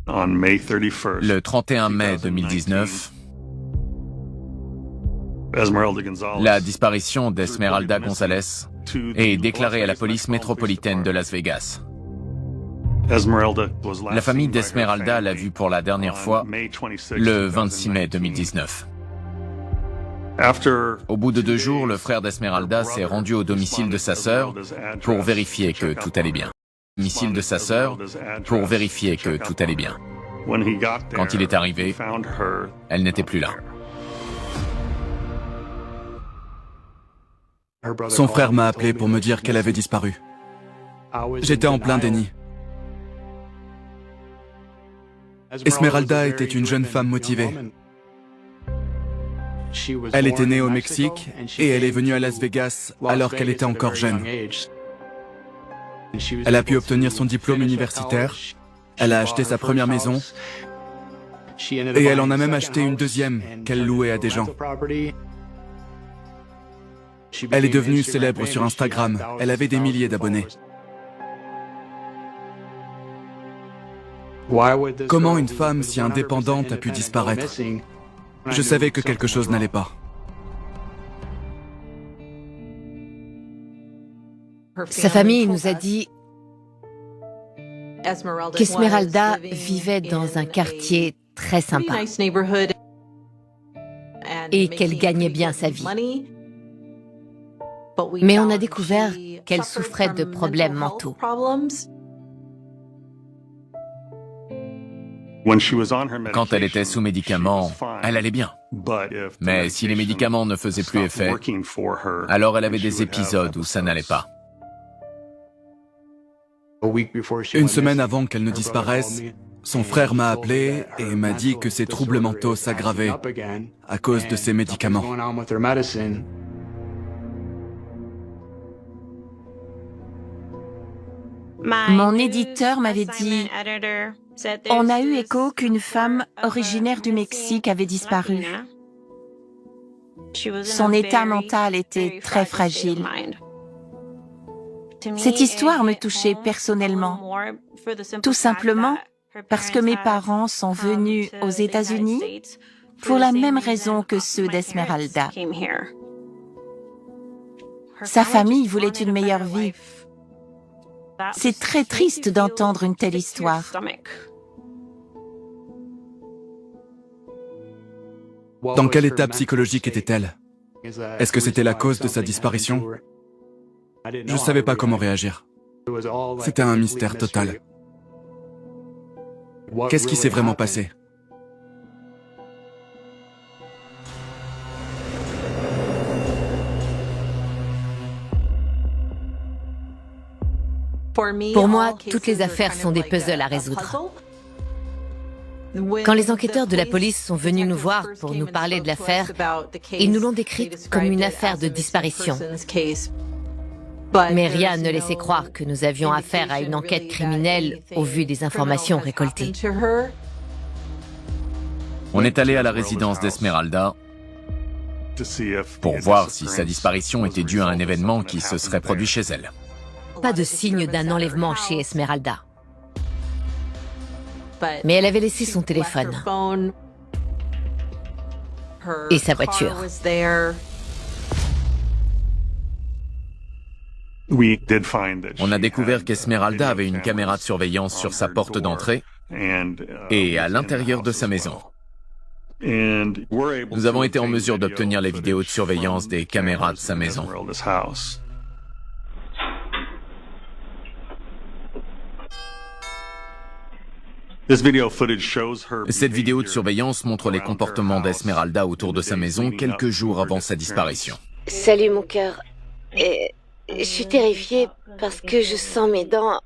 Le 31 mai 2019, la disparition d'Esmeralda González est déclarée à la police métropolitaine de Las Vegas. La famille d'Esmeralda l'a vue pour la dernière fois le 26 mai 2019. Au bout de 2 jours, le frère d'Esmeralda s'est rendu au domicile de sa sœur pour vérifier que tout allait bien. Quand il est arrivé, elle n'était plus là. Son frère m'a appelé pour me dire qu'elle avait disparu. J'étais en plein déni. Esmeralda était une jeune femme motivée. Elle était née au Mexique et elle est venue à Las Vegas alors qu'elle était encore jeune. Elle a pu obtenir son diplôme universitaire, elle a acheté sa première maison et elle en a même acheté une deuxième qu'elle louait à des gens. Elle est devenue célèbre sur Instagram, elle avait des milliers d'abonnés. Comment une femme si indépendante a pu disparaître? Je savais que quelque chose n'allait pas. Sa famille nous a dit qu'Esmeralda vivait dans un quartier très sympa et qu'elle gagnait bien sa vie. Mais on a découvert qu'elle souffrait de problèmes mentaux. Quand elle était sous médicaments, elle allait bien. Mais si les médicaments ne faisaient plus effet, alors elle avait des épisodes où ça n'allait pas. Une semaine avant qu'elle ne disparaisse, son frère m'a appelé et m'a dit que ses troubles mentaux s'aggravaient à cause de ses médicaments. Mon éditeur m'avait dit « On a eu écho qu'une femme originaire du Mexique avait disparu. Son état mental était très fragile. » Cette histoire me touchait personnellement, tout simplement parce que mes parents sont venus aux États-Unis pour la même raison que ceux d'Esmeralda. Sa famille voulait une meilleure vie. C'est très triste d'entendre une telle histoire. Dans quel état psychologique était-elle? Est-ce que c'était la cause de sa disparition? Je ne savais pas comment réagir. C'était un mystère total. Qu'est-ce qui s'est vraiment passé? Pour moi, toutes les affaires sont des puzzles à résoudre. Quand les enquêteurs de la police sont venus nous voir pour nous parler de l'affaire, ils nous l'ont décrite comme une affaire de disparition. Mais rien ne laissait croire que nous avions affaire à une enquête criminelle au vu des informations récoltées. On est allé à la résidence d'Esmeralda pour voir si sa disparition était due à un événement qui se serait produit chez elle. Pas de signe d'un enlèvement chez Esmeralda. Mais elle avait laissé son téléphone et sa voiture. On a découvert qu'Esmeralda avait une caméra de surveillance sur sa porte d'entrée et à l'intérieur de sa maison. Nous avons été en mesure d'obtenir les vidéos de surveillance des caméras de sa maison. Cette vidéo de surveillance montre les comportements d'Esmeralda autour de sa maison quelques jours avant sa disparition. Salut mon cœur. Je suis terrifiée parce que je sens mes dents.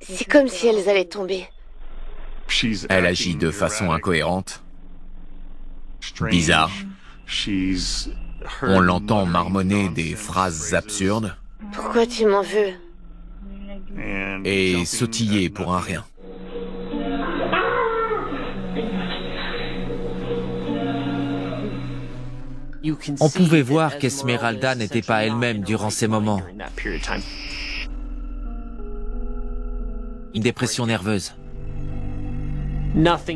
C'est comme si elles allaient tomber. Elle agit de façon incohérente, bizarre. On l'entend marmonner des phrases absurdes Pourquoi tu m'en veux? et sautiller pour un rien. On pouvait voir qu'Esmeralda n'était pas elle-même durant ces moments. Une dépression nerveuse.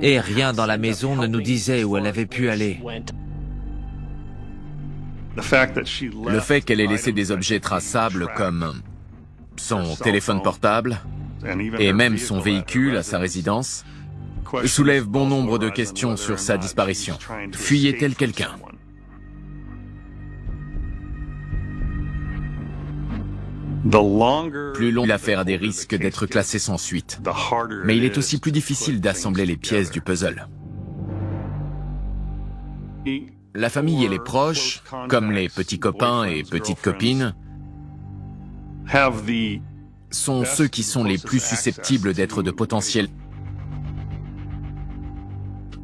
Et rien dans la maison ne nous disait où elle avait pu aller. Le fait qu'elle ait laissé des objets traçables comme son téléphone portable et même son véhicule à sa résidence soulève bon nombre de questions sur sa disparition. Fuyait-elle quelqu'un? Plus long, l'affaire a des risques d'être classée sans suite. Mais il est aussi plus difficile d'assembler les pièces du puzzle. La famille et les proches, comme les petits copains et petites copines, sont ceux qui sont les plus susceptibles d'être de potentiels.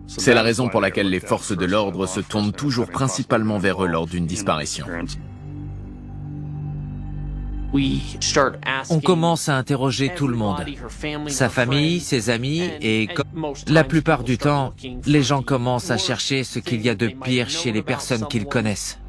C'est la raison pour laquelle les forces de l'ordre se tournent toujours principalement vers eux lors d'une disparition. On commence à interroger tout le monde, sa famille, ses amis, et la plupart du temps, les gens commencent à chercher ce qu'il y a de pire chez les personnes qu'ils connaissent.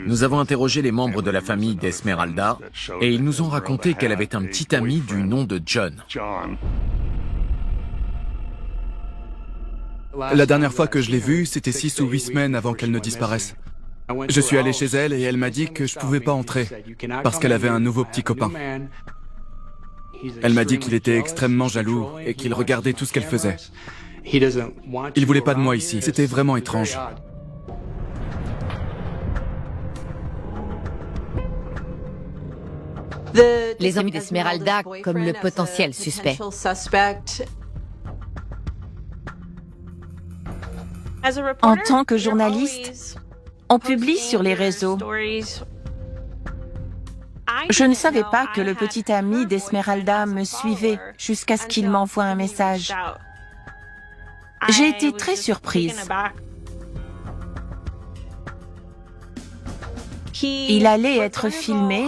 Nous avons interrogé les membres de la famille d'Esmeralda et ils nous ont raconté qu'elle avait un petit ami du nom de John. La dernière fois que je l'ai vue, c'était 6 ou 8 semaines avant qu'elle ne disparaisse. Je suis allé chez elle et elle m'a dit que je pouvais pas entrer parce qu'elle avait un nouveau petit copain. Elle m'a dit qu'il était extrêmement jaloux et qu'il regardait tout ce qu'elle faisait. Il voulait pas de moi ici. C'était vraiment étrange. Les amis d'Esmeralda comme le potentiel suspect. En tant que journaliste, on publie sur les réseaux. Je ne savais pas que le petit ami d'Esmeralda me suivait jusqu'à ce qu'il m'envoie un message. J'ai été très surprise. Il allait être filmé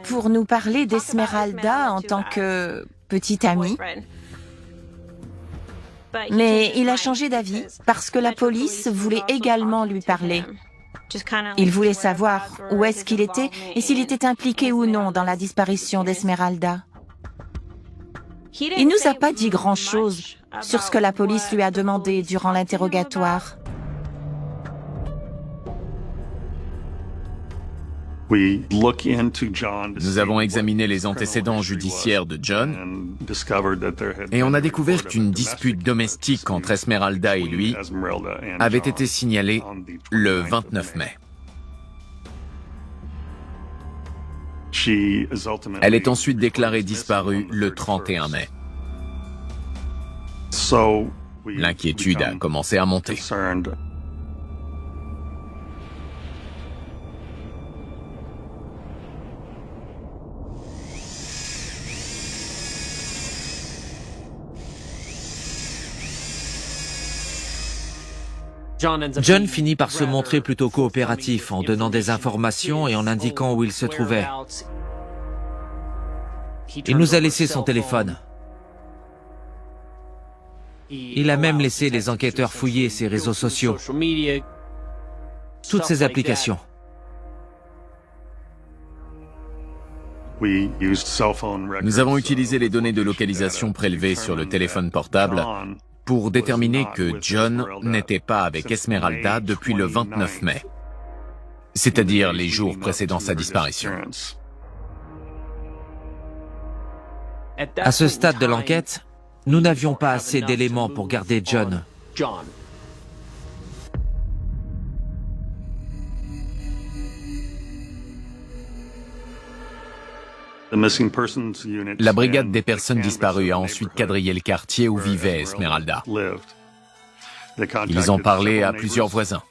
pour nous parler d'Esmeralda en tant que petit ami. Mais il a changé d'avis parce que la police voulait également lui parler. Il voulait savoir où est-ce qu'il était et s'il était impliqué ou non dans la disparition d'Esmeralda. Il nous a pas dit grand-chose sur ce que la police lui a demandé durant l'interrogatoire. Nous avons examiné les antécédents judiciaires de John et on a découvert qu'une dispute domestique entre Esmeralda et lui avait été signalée le 29 mai. Elle est ensuite déclarée disparue le 31 mai. L'inquiétude a commencé à monter. John finit par se montrer plutôt coopératif en donnant des informations et en indiquant où il se trouvait. Il nous a laissé son téléphone. Il a même laissé les enquêteurs fouiller ses réseaux sociaux, toutes ses applications. Nous avons utilisé les données de localisation prélevées sur le téléphone portable pour déterminer que John n'était pas avec Esmeralda depuis le 29 mai, c'est-à-dire les jours précédant sa disparition. À ce stade de l'enquête, nous n'avions pas assez d'éléments pour garder John. La brigade des personnes disparues a ensuite quadrillé le quartier où vivait Esmeralda. Ils ont parlé à plusieurs voisins.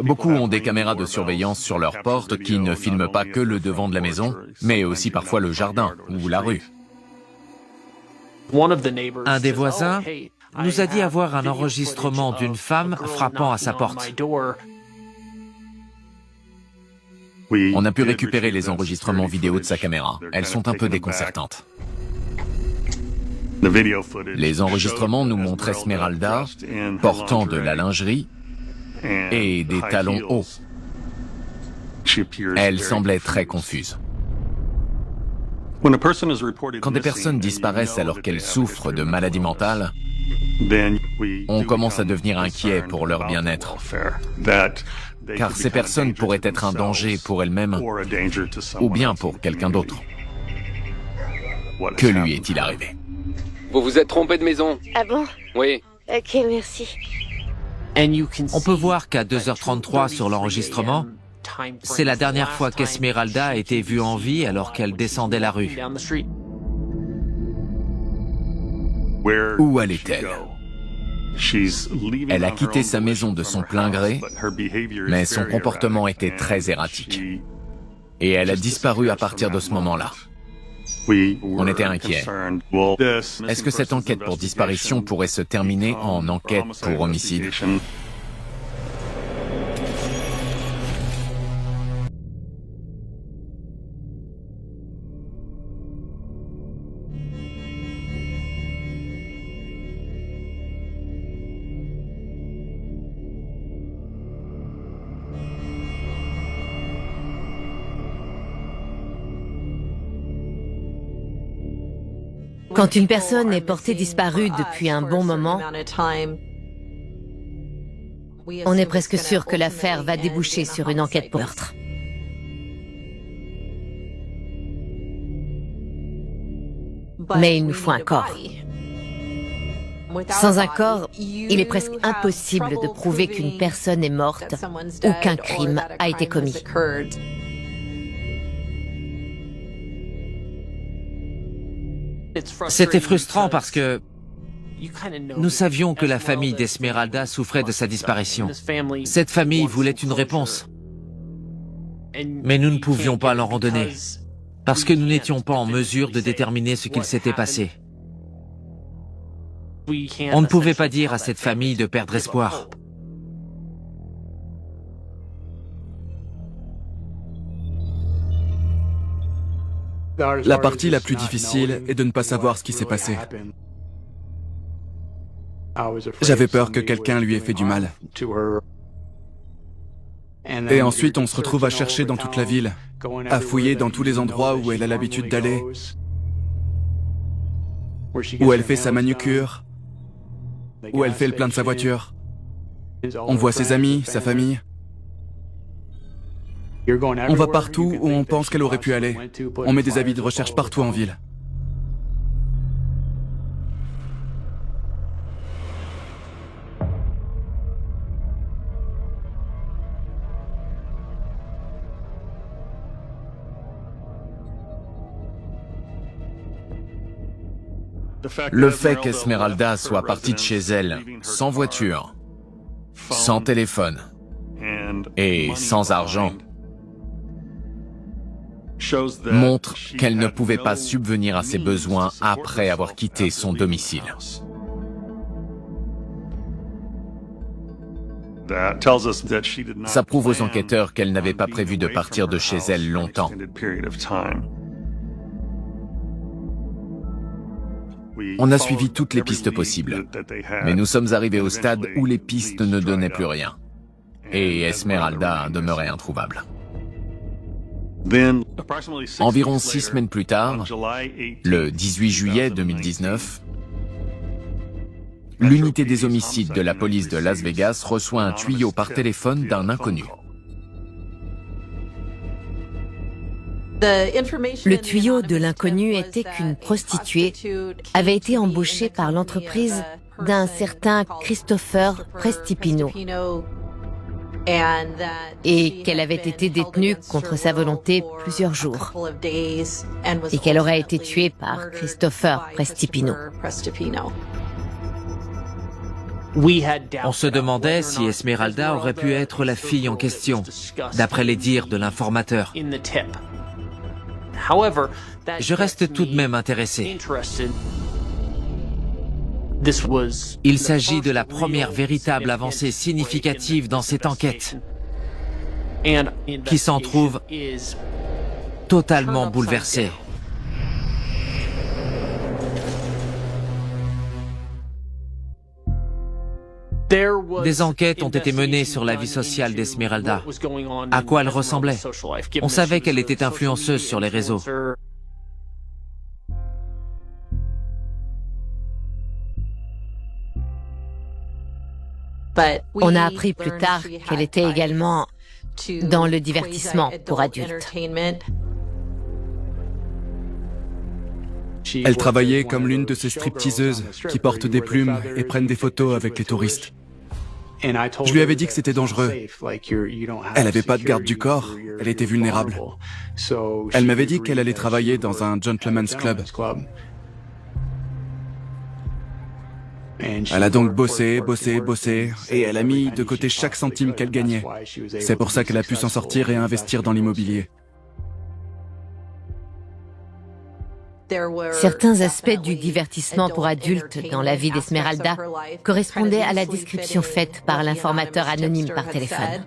Beaucoup ont des caméras de surveillance sur leurs portes qui ne filment pas que le devant de la maison, mais aussi parfois le jardin ou la rue. Un des voisins nous a dit avoir un enregistrement d'une femme frappant à sa porte. On a pu récupérer les enregistrements vidéo de sa caméra. Elles sont un peu déconcertantes. Les enregistrements nous montrent Esmeralda portant de la lingerie et des talons hauts. Elle semblait très confuse. Quand des personnes disparaissent alors qu'elles souffrent de maladies mentales, on commence à devenir inquiet pour leur bien-être. Car ces personnes pourraient être un danger pour elles-mêmes ou bien pour quelqu'un d'autre. Que lui est-il arrivé? Vous vous êtes trompé de maison. Ah bon? Oui. Ok, merci. On peut voir qu'à 2h33 sur l'enregistrement, c'est la dernière fois qu'Esmeralda a été vue en vie alors qu'elle descendait la rue. Où allait-elle? Elle a quitté sa maison de son plein gré, mais son comportement était très erratique. Et elle a disparu à partir de ce moment-là. On était inquiets. Est-ce que cette enquête pour disparition pourrait se terminer en enquête pour homicide? Quand une personne est portée disparue depuis un bon moment, on est presque sûr que l'affaire va déboucher sur une enquête pour meurtre. Mais il nous faut un corps. Sans un corps, il est presque impossible de prouver qu'une personne est morte ou qu'un crime a été commis. C'était frustrant parce que nous savions que la famille d'Esmeralda souffrait de sa disparition. Cette famille voulait une réponse. Mais nous ne pouvions pas leur en donner, parce que nous n'étions pas en mesure de déterminer ce qu'il s'était passé. On ne pouvait pas dire à cette famille de perdre espoir. La partie la plus difficile est de ne pas savoir ce qui s'est passé. J'avais peur que quelqu'un lui ait fait du mal. Et ensuite, on se retrouve à chercher dans toute la ville, à fouiller dans tous les endroits où elle a l'habitude d'aller, où elle fait sa manucure, où elle fait le plein de sa voiture. On voit ses amis, sa famille. On va partout où on pense qu'elle aurait pu aller. On met des avis de recherche partout en ville. Le fait qu'Esmeralda soit partie de chez elle, sans voiture, sans téléphone et sans argent, montre qu'elle ne pouvait pas subvenir à ses besoins après avoir quitté son domicile. Ça prouve aux enquêteurs qu'elle n'avait pas prévu de partir de chez elle longtemps. On a suivi toutes les pistes possibles, mais nous sommes arrivés au stade où les pistes ne donnaient plus rien. Et Esmeralda demeurait introuvable. Environ 6 semaines plus tard, le 18 juillet 2019, l'unité des homicides de la police de Las Vegas reçoit un tuyau par téléphone d'un inconnu. Le tuyau de l'inconnu était qu'une prostituée avait été embauchée par l'entreprise d'un certain Christopher Prestipino et qu'elle avait été détenue contre sa volonté plusieurs jours et qu'elle aurait été tuée par Christopher Prestipino. On se demandait si Esmeralda aurait pu être la fille en question, d'après les dires de l'informateur. Je reste tout de même intéressé. Il s'agit de la première véritable avancée significative dans cette enquête, qui s'en trouve totalement bouleversée. Des enquêtes ont été menées sur la vie sociale d'Esmeralda, à quoi elle ressemblait. On savait qu'elle était influenceuse sur les réseaux. On a appris plus tard qu'elle était également dans le divertissement pour adultes. Elle travaillait comme l'une de ces stripteaseuses qui portent des plumes et prennent des photos avec les touristes. Je lui avais dit que c'était dangereux. Elle n'avait pas de garde du corps, elle était vulnérable. Elle m'avait dit qu'elle allait travailler dans un gentleman's club. Elle a donc bossé, et elle a mis de côté chaque centime qu'elle gagnait. C'est pour ça qu'elle a pu s'en sortir et investir dans l'immobilier. Certains aspects du divertissement pour adultes dans la vie d'Esmeralda correspondaient à la description faite par l'informateur anonyme par téléphone.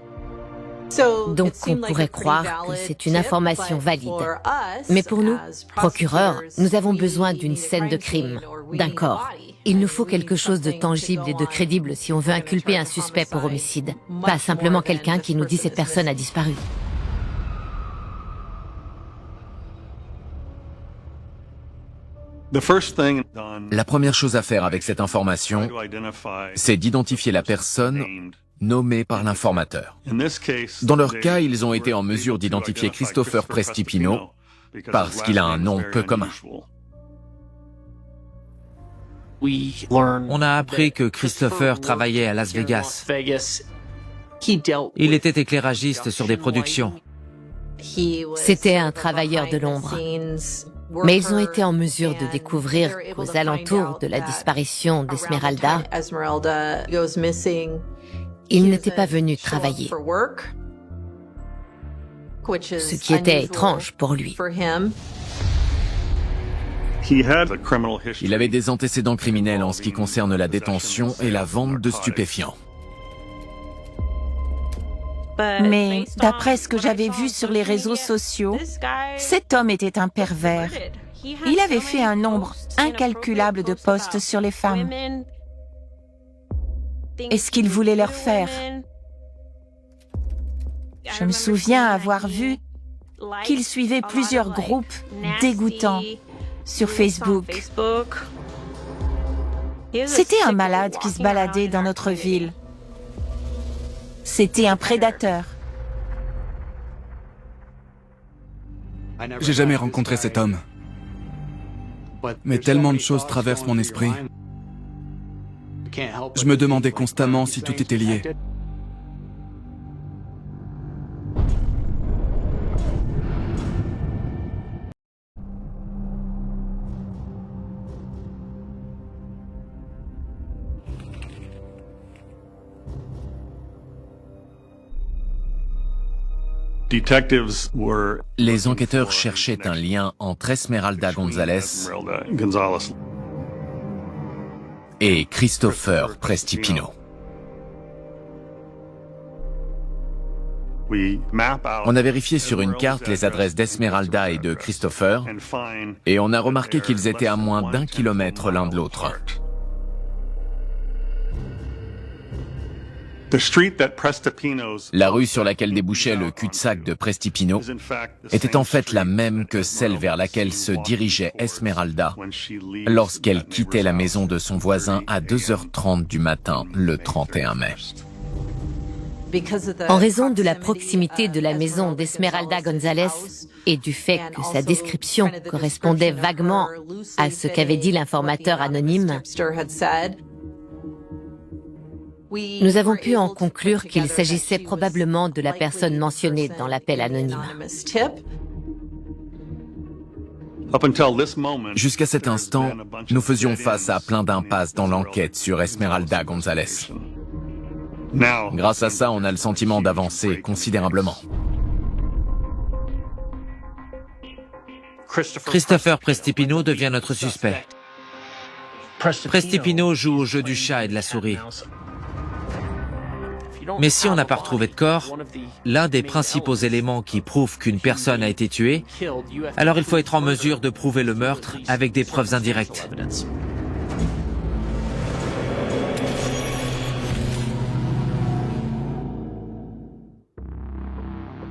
Donc on pourrait croire que c'est une information valide. Mais pour nous, procureurs, nous avons besoin d'une scène de crime, d'un corps. Il nous faut quelque chose de tangible et de crédible si on veut inculper un suspect pour homicide. Pas simplement quelqu'un qui nous dit cette personne a disparu. La première chose à faire avec cette information, c'est d'identifier la personne nommée par l'informateur. Dans leur cas, ils ont été en mesure d'identifier Christopher Prestipino parce qu'il a un nom peu commun. On a appris que Christopher travaillait à Las Vegas. Il était éclairagiste sur des productions. C'était un travailleur de l'ombre. Mais ils ont été en mesure de découvrir qu'aux alentours de la disparition d'Esmeralda, il n'était pas venu travailler. Ce qui était étrange pour lui. Il avait des antécédents criminels en ce qui concerne la détention et la vente de stupéfiants. Mais d'après ce que j'avais vu sur les réseaux sociaux, cet homme était un pervers. Il avait fait un nombre incalculable de posts sur les femmes. Et ce qu'il voulait leur faire. Je me souviens avoir vu qu'il suivait plusieurs groupes dégoûtants sur Facebook. C'était un malade qui se baladait dans notre ville. C'était un prédateur. J'ai jamais rencontré cet homme. Mais tellement de choses traversent mon esprit. Je me demandais constamment si tout était lié. Les enquêteurs cherchaient un lien entre Esmeralda González et Christopher Prestipino. On a vérifié sur une carte les adresses d'Esmeralda et de Christopher et on a remarqué qu'ils étaient à moins d'1 kilomètre l'un de l'autre. La rue sur laquelle débouchait le cul-de-sac de Prestipino était en fait la même que celle vers laquelle se dirigeait Esmeralda lorsqu'elle quittait la maison de son voisin à 2h30 du matin le 31 mai. En raison de la proximité de la maison d'Esmeralda González et du fait que sa description correspondait vaguement à ce qu'avait dit l'informateur anonyme, nous avons pu en conclure qu'il s'agissait probablement de la personne mentionnée dans l'appel anonyme. Jusqu'à cet instant, nous faisions face à plein d'impasses dans l'enquête sur Esmeralda González. Grâce à ça, on a le sentiment d'avancer considérablement. Christopher Prestipino devient notre suspect. Prestipino joue au jeu du chat et de la souris. Mais si on n'a pas retrouvé de corps, l'un des principaux éléments qui prouvent qu'une personne a été tuée, alors il faut être en mesure de prouver le meurtre avec des preuves indirectes.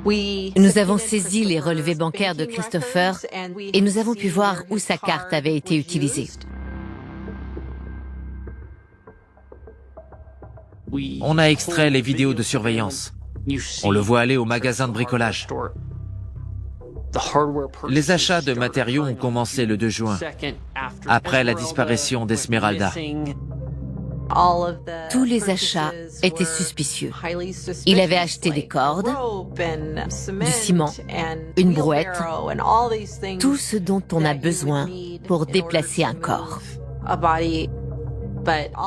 Nous avons saisi les relevés bancaires de Christopher et nous avons pu voir où sa carte avait été utilisée. On a extrait les vidéos de surveillance. On le voit aller au magasin de bricolage. Les achats de matériaux ont commencé le 2 juin, après la disparition d'Esmeralda. Tous les achats étaient suspicieux. Il avait acheté des cordes, du ciment, une brouette, tout ce dont on a besoin pour déplacer un corps.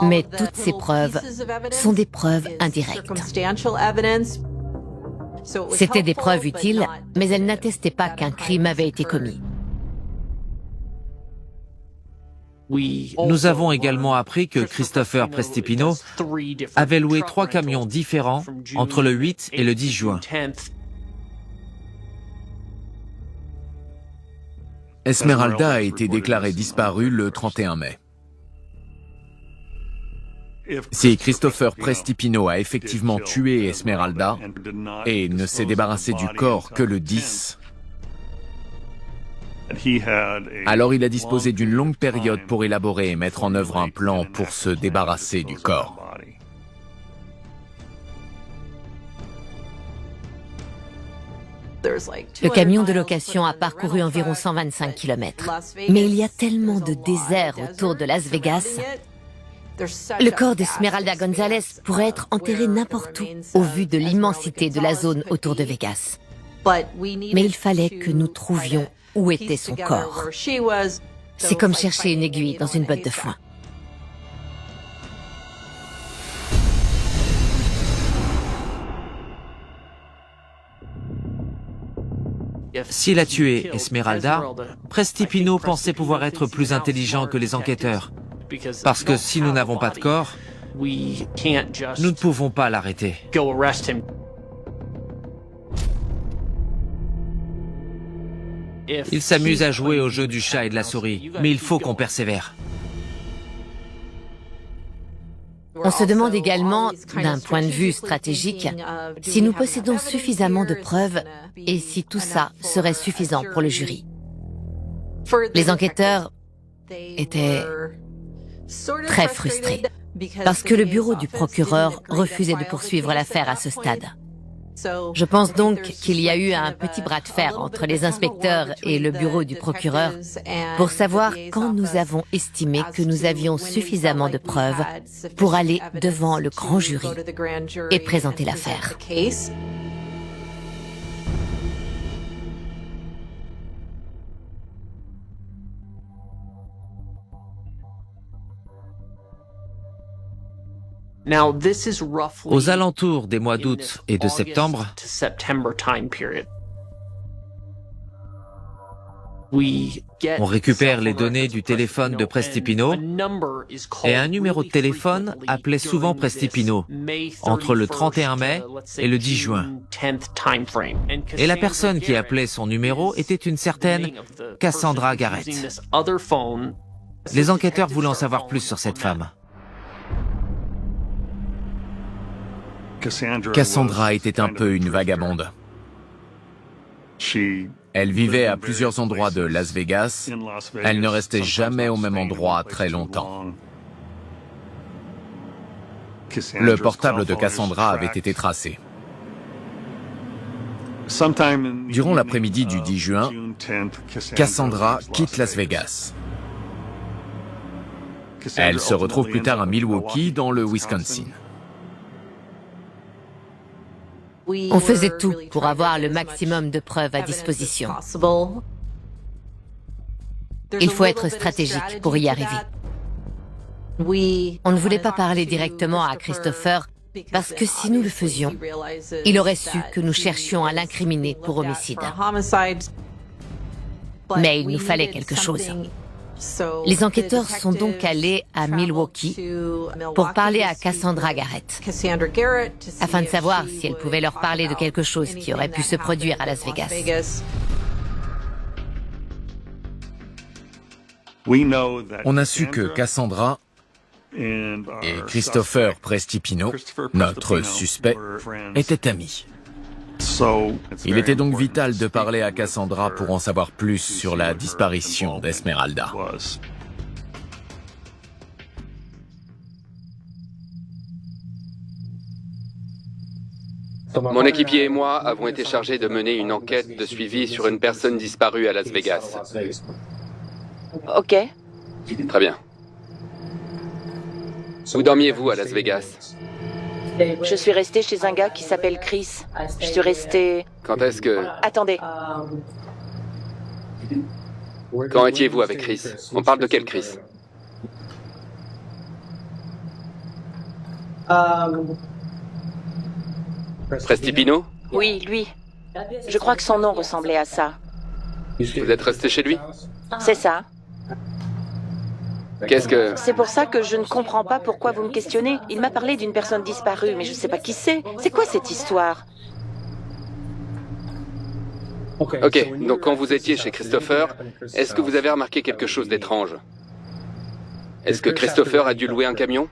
Mais toutes ces preuves sont des preuves indirectes. C'étaient des preuves utiles, mais elles n'attestaient pas qu'un crime avait été commis. Nous avons également appris que Christopher Prestipino avait loué 3 camions différents entre le 8 et le 10 juin. Esmeralda a été déclarée disparue le 31 mai. Si Christopher Prestipino a effectivement tué Esmeralda et ne s'est débarrassé du corps que le 10, alors il a disposé d'une longue période pour élaborer et mettre en œuvre un plan pour se débarrasser du corps. Le camion de location a parcouru environ 125 km. Mais il y a tellement de désert autour de Las Vegas. Le corps d'Esmeralda González pourrait être enterré n'importe où, au vu de l'immensité de la zone autour de Vegas. Mais il fallait que nous trouvions où était son corps. C'est comme chercher une aiguille dans une botte de foin. S'il a tué Esmeralda, Prestipino pensait pouvoir être plus intelligent que les enquêteurs. Parce que si nous n'avons pas de corps, nous ne pouvons pas l'arrêter. Il s'amuse à jouer au jeu du chat et de la souris, mais il faut qu'on persévère. On se demande également, d'un point de vue stratégique, si nous possédons suffisamment de preuves et si tout ça serait suffisant pour le jury. Les enquêteurs étaient très frustrés parce que le bureau du procureur refusait de poursuivre l'affaire à ce stade. Je pense donc qu'il y a eu un petit bras de fer entre les inspecteurs et le bureau du procureur pour savoir quand nous avons estimé que nous avions suffisamment de preuves pour aller devant le grand jury et présenter l'affaire. Aux alentours des mois d'août et de septembre, on récupère les données du téléphone de Prestipino et un numéro de téléphone appelait souvent Prestipino entre le 31 mai et le 10 juin. Et la personne qui appelait son numéro était une certaine Cassandra Garrett. Les enquêteurs voulaient en savoir plus sur cette femme. Cassandra était un peu une vagabonde. Elle vivait à plusieurs endroits de Las Vegas. Elle ne restait jamais au même endroit très longtemps. Le portable de Cassandra avait été tracé. Durant l'après-midi du 10 juin, Cassandra quitte Las Vegas. Elle se retrouve plus tard à Milwaukee, dans le Wisconsin. On faisait tout pour avoir le maximum de preuves à disposition. Il faut être stratégique pour y arriver. On ne voulait pas parler directement à Christopher parce que si nous le faisions, il aurait su que nous cherchions à l'incriminer pour homicide. Mais il nous fallait quelque chose. Les enquêteurs sont donc allés à Milwaukee pour parler à Cassandra Garrett, afin de savoir si elle pouvait leur parler de quelque chose qui aurait pu se produire à Las Vegas. On a su que Cassandra et Christopher Prestipino, notre suspect, étaient amis. Il était donc vital de parler à Cassandra pour en savoir plus sur la disparition d'Esmeralda. Mon équipier et moi avons été chargés de mener une enquête de suivi sur une personne disparue à Las Vegas. Ok. Très bien. Où dormiez-vous à Las Vegas? Je suis restée chez un gars qui s'appelle Chris. Je suis restée... Quand est-ce que... Attendez. Quand étiez-vous avec Chris? On parle de quel Chris? Prestipino? Oui, lui. Je crois que son nom ressemblait à ça. Vous êtes resté chez lui? C'est ça. Qu'est-ce que... C'est pour ça que je ne comprends pas pourquoi vous me questionnez. Il m'a parlé d'une personne disparue, mais je ne sais pas qui c'est. C'est quoi cette histoire? Ok, donc quand vous étiez chez Christopher, est-ce que vous avez remarqué quelque chose d'étrange? Est-ce que Christopher a dû louer un camion?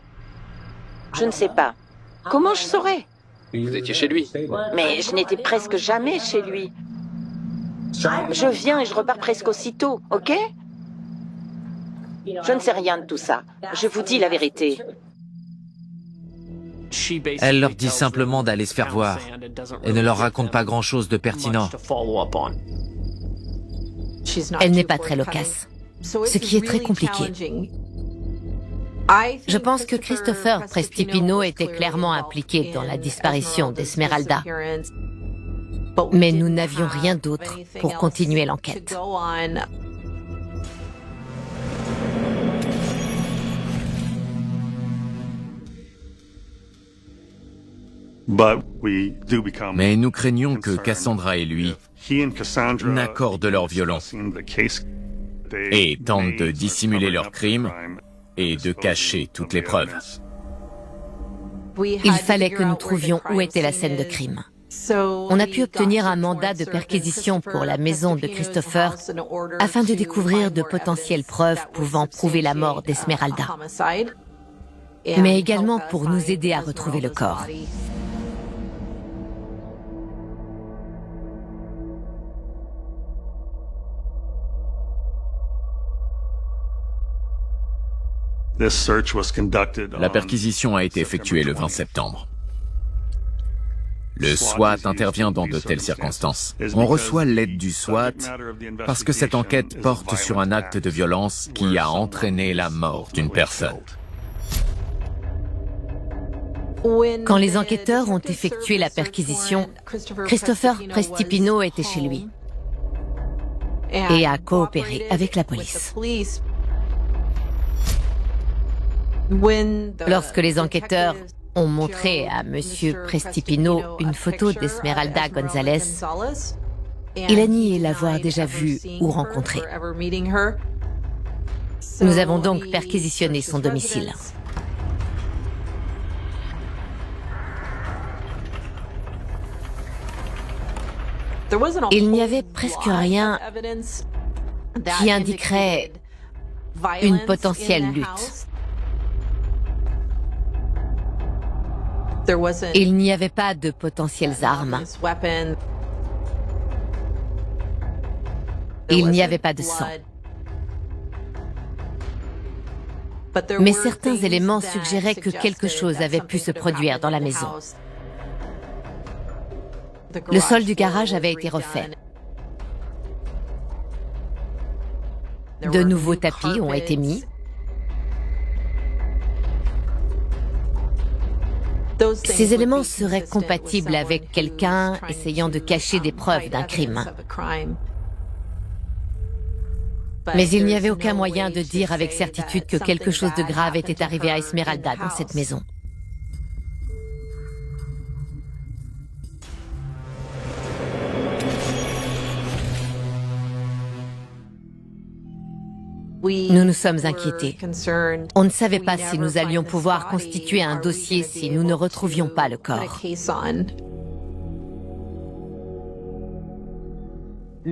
Je ne sais pas. Comment je saurais? Vous étiez chez lui. Mais je n'étais presque jamais chez lui. Je viens et je repars presque aussitôt, ok? Je ne sais rien de tout ça. Je vous dis la vérité. Elle leur dit simplement d'aller se faire voir et ne leur raconte pas grand-chose de pertinent. Elle n'est pas très loquace, ce qui est très compliqué. Je pense que Christopher Prestipino était clairement impliqué dans la disparition d'Esmeralda. Mais nous n'avions rien d'autre pour continuer l'enquête. Mais nous craignons que Cassandra et lui n'accordent leur violence et tentent de dissimuler leurs crimes et de cacher toutes les preuves. Il fallait que nous trouvions où était la scène de crime. On a pu obtenir un mandat de perquisition pour la maison de Christopher afin de découvrir de potentielles preuves pouvant prouver la mort d'Esmeralda, mais également pour nous aider à retrouver le corps. La perquisition a été effectuée le 20 septembre. Le SWAT intervient dans de telles circonstances. On reçoit l'aide du SWAT parce que cette enquête porte sur un acte de violence qui a entraîné la mort d'une personne. Quand les enquêteurs ont effectué la perquisition, Christopher Prestipino était chez lui et a coopéré avec la police. Lorsque les enquêteurs ont montré à Monsieur Prestipino une photo d'Esmeralda Gonzalez, il a nié l'avoir déjà vue ou rencontrée. Nous avons donc perquisitionné son domicile. Il n'y avait presque rien qui indiquerait une potentielle lutte. Il n'y avait pas de potentielles armes. Il n'y avait pas de sang. Mais certains éléments suggéraient que quelque chose avait pu se produire dans la maison. Le sol du garage avait été refait. De nouveaux tapis ont été mis. Ces éléments seraient compatibles avec quelqu'un essayant de cacher des preuves d'un crime. Mais il n'y avait aucun moyen de dire avec certitude que quelque chose de grave était arrivé à Esmeralda dans cette maison. Nous nous sommes inquiétés. On ne savait pas si nous allions pouvoir constituer un dossier si nous ne retrouvions pas le corps.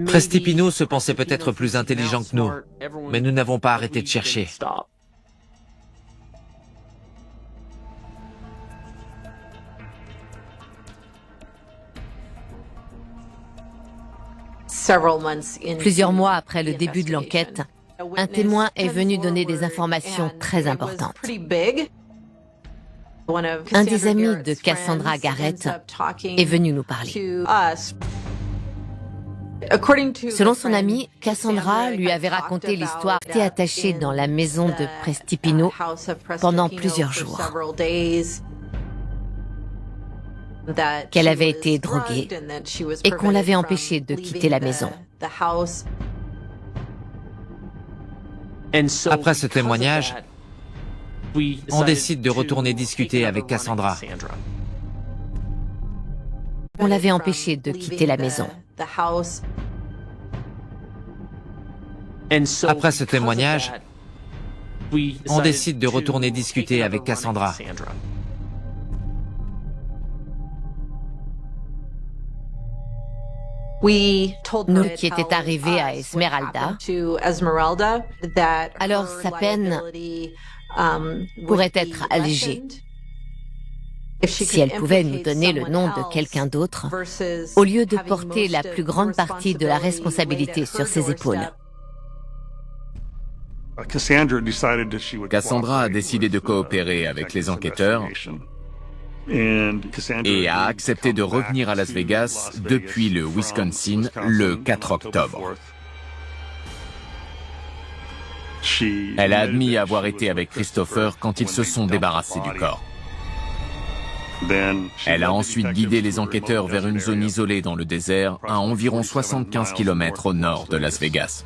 Prestipino se pensait peut-être plus intelligent que nous, mais nous n'avons pas arrêté de chercher. Plusieurs mois après le début de l'enquête, un témoin est venu donner des informations très importantes. Un des amis de Cassandra Garrett est venu nous parler. Selon son ami, Cassandra lui avait raconté l'histoire qu'elle était attachée dans la maison de Prestipino pendant plusieurs jours. Qu'elle avait été droguée et qu'on l'avait empêchée de quitter la maison. Après ce témoignage, on décide de retourner discuter avec Cassandra. On l'avait empêchée de quitter la maison. Après ce témoignage, on décide de retourner discuter avec Cassandra. Nous qui étaient arrivés à Esmeralda, alors sa peine pourrait être allégée. Si elle pouvait nous donner le nom de quelqu'un d'autre, au lieu de porter la plus grande partie de la responsabilité sur ses épaules. Cassandra a décidé de coopérer avec les enquêteurs et a accepté de revenir à Las Vegas depuis le Wisconsin le 4 octobre. Elle a admis avoir été avec Christopher quand ils se sont débarrassés du corps. Elle a ensuite guidé les enquêteurs vers une zone isolée dans le désert, à environ 75 km au nord de Las Vegas.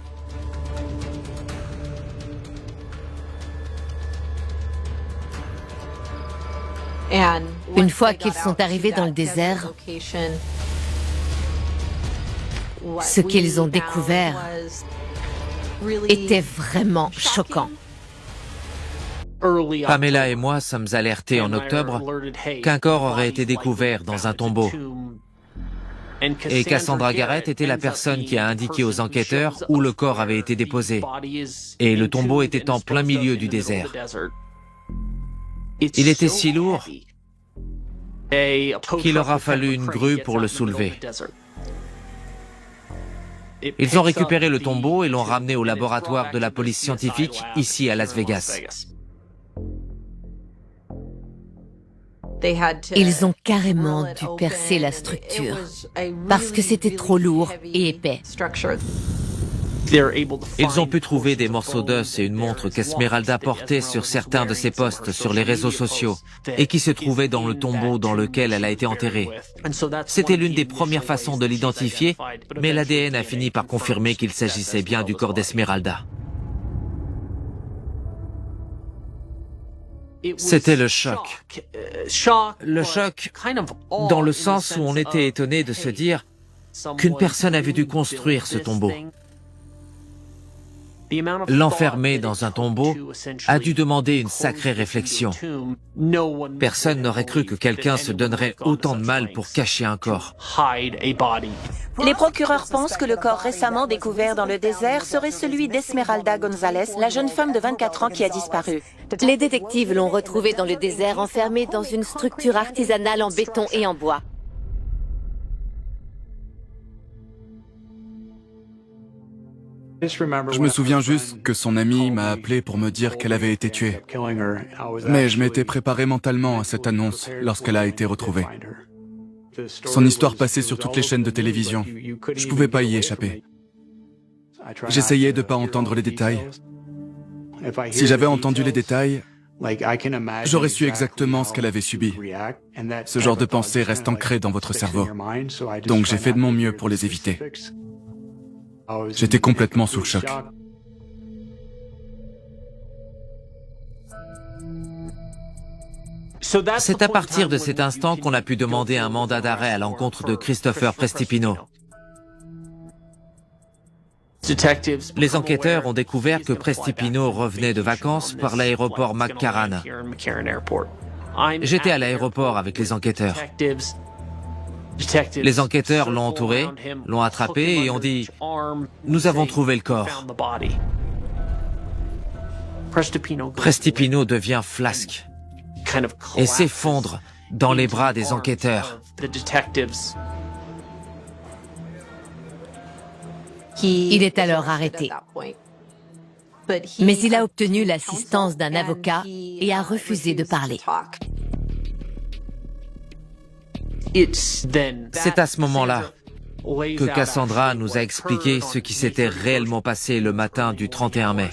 Une fois qu'ils sont arrivés dans le désert, ce qu'ils ont découvert était vraiment choquant. Pamela et moi sommes alertés en octobre qu'un corps aurait été découvert dans un tombeau. Et Cassandra Garrett était la personne qui a indiqué aux enquêteurs où le corps avait été déposé. Et le tombeau était en plein milieu du désert. Il était si lourd qu'il aura fallu une grue pour le soulever. Ils ont récupéré le tombeau et l'ont ramené au laboratoire de la police scientifique ici à Las Vegas. Ils ont carrément dû percer la structure parce que c'était trop lourd et épais. Ils ont pu trouver des morceaux d'os et une montre qu'Esmeralda portait sur certains de ses posts sur les réseaux sociaux et qui se trouvaient dans le tombeau dans lequel elle a été enterrée. C'était l'une des premières façons de l'identifier, mais l'ADN a fini par confirmer qu'il s'agissait bien du corps d'Esmeralda. C'était le choc. Le choc dans le sens où on était étonné de se dire qu'une personne avait dû construire ce tombeau. L'enfermer dans un tombeau a dû demander une sacrée réflexion. Personne n'aurait cru que quelqu'un se donnerait autant de mal pour cacher un corps. Les procureurs pensent que le corps récemment découvert dans le désert serait celui d'Esmeralda González, la jeune femme de 24 ans qui a disparu. Les détectives l'ont retrouvé dans le désert, enfermé dans une structure artisanale en béton et en bois. Je me souviens juste que son amie m'a appelé pour me dire qu'elle avait été tuée. Mais je m'étais préparé mentalement à cette annonce lorsqu'elle a été retrouvée. Son histoire passait sur toutes les chaînes de télévision. Je pouvais pas y échapper. J'essayais de pas entendre les détails. Si j'avais entendu les détails, j'aurais su exactement ce qu'elle avait subi. Ce genre de pensée reste ancré dans votre cerveau. Donc j'ai fait de mon mieux pour les éviter. J'étais complètement sous le choc. C'est à partir de cet instant qu'on a pu demander un mandat d'arrêt à l'encontre de Christopher Prestipino. Les enquêteurs ont découvert que Prestipino revenait de vacances par l'aéroport McCarran. J'étais à l'aéroport avec les enquêteurs. Les enquêteurs l'ont entouré, l'ont attrapé et ont dit « Nous avons trouvé le corps ». Prestipino devient flasque et s'effondre dans les bras des enquêteurs. Il est alors arrêté. Mais il a obtenu l'assistance d'un avocat et a refusé de parler. C'est à ce moment-là que Cassandra nous a expliqué ce qui s'était réellement passé le matin du 31 mai.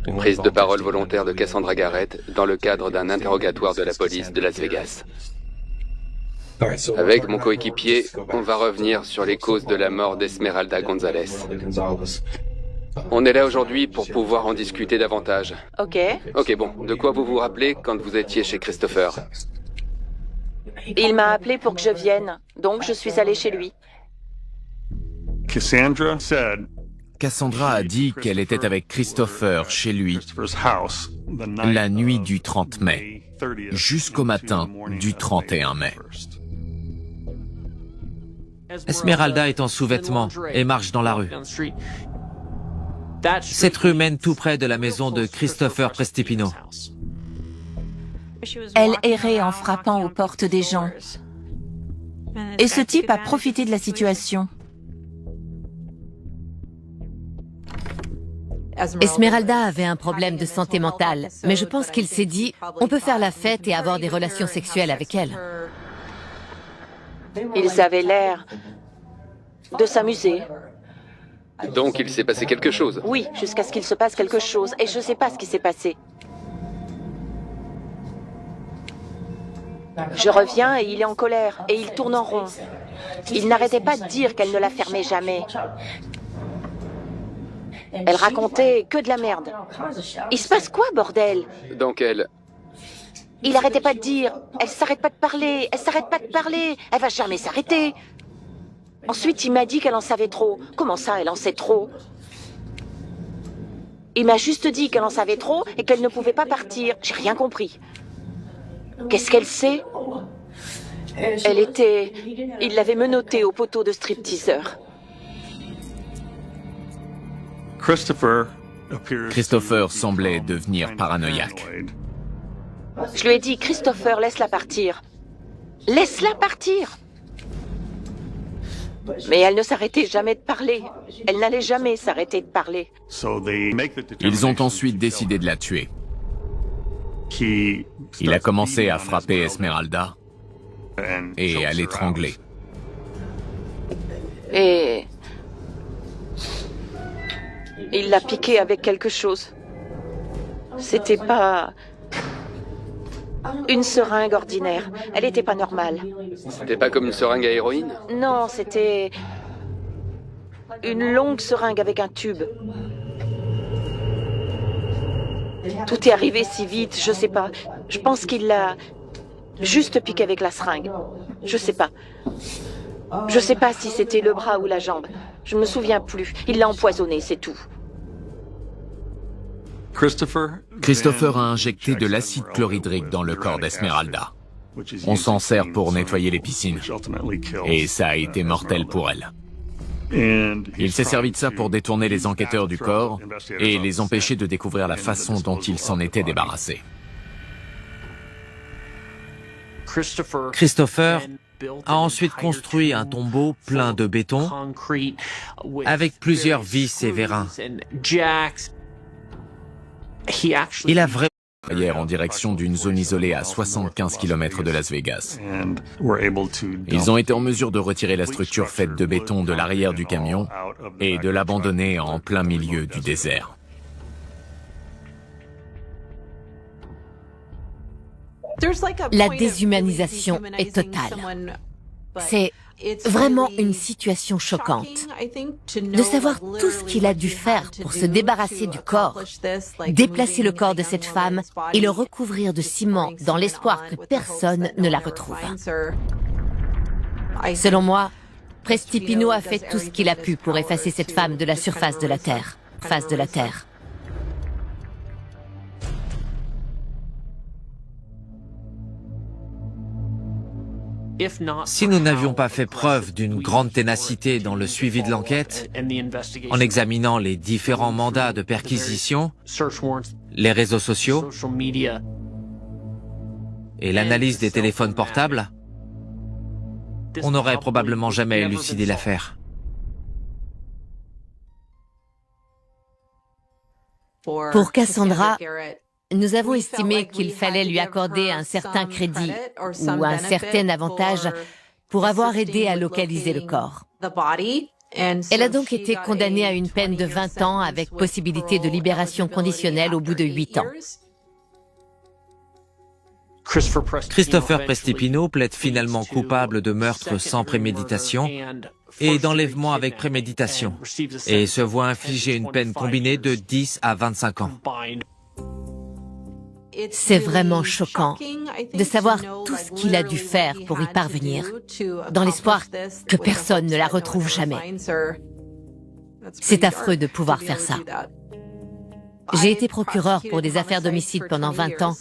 Une prise de parole volontaire de Cassandra Garrett dans le cadre d'un interrogatoire de la police de Las Vegas. Avec mon coéquipier, on va revenir sur les causes de la mort d'Esmeralda González. On est là aujourd'hui pour pouvoir en discuter davantage. Ok. Ok, bon, de quoi vous vous rappelez quand vous étiez chez Christopher? Il m'a appelé pour que je vienne, donc je suis allée chez lui. Cassandra a dit qu'elle était avec Christopher chez lui la nuit du 30 mai, jusqu'au matin du 31 mai. Esmeralda est en sous-vêtements et marche dans la rue. Cette rue mène tout près de la maison de Christopher Prestipino. Elle errait en frappant aux portes des gens. Et ce type a profité de la situation. Esmeralda avait un problème de santé mentale, mais je pense qu'il s'est dit, on peut faire la fête et avoir des relations sexuelles avec elle. Ils avaient l'air de s'amuser. Donc il s'est passé quelque chose? Oui, jusqu'à ce qu'il se passe quelque chose, et je ne sais pas ce qui s'est passé. Je reviens et il est en colère, et il tourne en rond. Il n'arrêtait pas de dire qu'elle ne la fermait jamais. Elle racontait que de la merde. Il se passe quoi, bordel? Donc elle... Il arrêtait pas de dire, elle s'arrête pas de parler, elle s'arrête pas de parler, elle va jamais s'arrêter. Ensuite, il m'a dit qu'elle en savait trop. Comment ça, elle en sait trop? Il m'a juste dit qu'elle en savait trop et qu'elle ne pouvait pas partir. J'ai rien compris. Qu'est-ce qu'elle sait? Elle était... Il l'avait menottée au poteau de stripteaseur. Christopher semblait devenir paranoïaque. Je lui ai dit, Christopher, laisse-la partir. Laisse-la partir! Mais elle ne s'arrêtait jamais de parler. Elle n'allait jamais s'arrêter de parler. Ils ont ensuite décidé de la tuer. Il a commencé à frapper Esmeralda et à l'étrangler. Et... il l'a piquée avec quelque chose. C'était pas... une seringue ordinaire. Elle n'était pas normale. C'était pas comme une seringue à héroïne? Non, c'était... une longue seringue avec un tube. Tout est arrivé si vite, je sais pas. Je pense qu'il l'a juste piqué avec la seringue. Je sais pas. Je sais pas si c'était le bras ou la jambe. Je me souviens plus. Il l'a empoisonné, c'est tout. Christopher a injecté de l'acide chlorhydrique dans le corps d'Esmeralda. On s'en sert pour nettoyer les piscines. Et ça a été mortel pour elle. Il s'est servi de ça pour détourner les enquêteurs du corps et les empêcher de découvrir la façon dont ils s'en étaient débarrassés. Christopher a ensuite construit un tombeau plein de béton avec plusieurs vis et vérins. Il a vraiment En direction d'une zone isolée à 75 km de Las Vegas. Ils ont été en mesure de retirer la structure faite de béton de l'arrière du camion et de l'abandonner en plein milieu du désert. La déshumanisation est totale. C'est vraiment une situation choquante. De savoir tout ce qu'il a dû faire pour se débarrasser du corps, déplacer le corps de cette femme et le recouvrir de ciment dans l'espoir que personne ne la retrouve. Selon moi, Prestipino a fait tout ce qu'il a pu pour effacer cette femme de la surface de la Terre. Si nous n'avions pas fait preuve d'une grande ténacité dans le suivi de l'enquête, en examinant les différents mandats de perquisition, les réseaux sociaux et l'analyse des téléphones portables, on n'aurait probablement jamais élucidé l'affaire. Pour Cassandra, nous avons estimé qu'il fallait lui accorder un certain crédit ou un certain avantage pour avoir aidé à localiser le corps. Elle a donc été condamnée à une peine de 20 ans avec possibilité de libération conditionnelle au bout de 8 ans. Christopher Prestipino plaide finalement coupable de meurtre sans préméditation et d'enlèvement avec préméditation et se voit infliger une peine combinée de 10 à 25 ans. C'est vraiment choquant de savoir tout ce qu'il a dû faire pour y parvenir, dans l'espoir que personne ne la retrouve jamais. C'est affreux de pouvoir faire ça. J'ai été procureur pour des affaires d'homicide pendant 20 ans,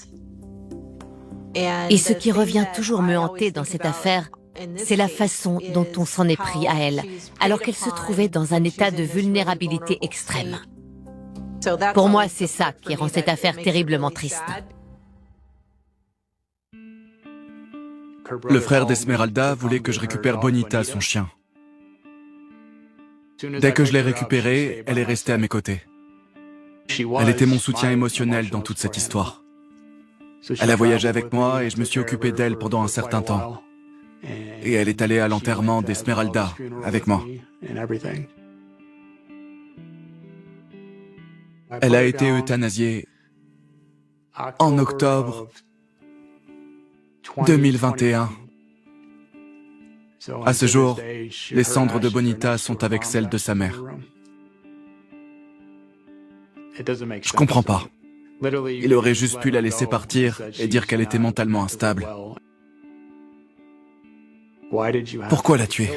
et ce qui revient toujours me hanter dans cette affaire, c'est la façon dont on s'en est pris à elle, alors qu'elle se trouvait dans un état de vulnérabilité extrême. Pour moi, c'est ça qui rend cette affaire terriblement triste. Le frère d'Esmeralda voulait que je récupère Bonita, son chien. Dès que je l'ai récupérée, elle est restée à mes côtés. Elle était mon soutien émotionnel dans toute cette histoire. Elle a voyagé avec moi et je me suis occupé d'elle pendant un certain temps. Et elle est allée à l'enterrement d'Esmeralda avec moi. Elle a été euthanasiée en octobre 2021. À ce jour, les cendres de Bonita sont avec celles de sa mère. Je comprends pas. Il aurait juste pu la laisser partir et dire qu'elle était mentalement instable. Pourquoi la tuer ?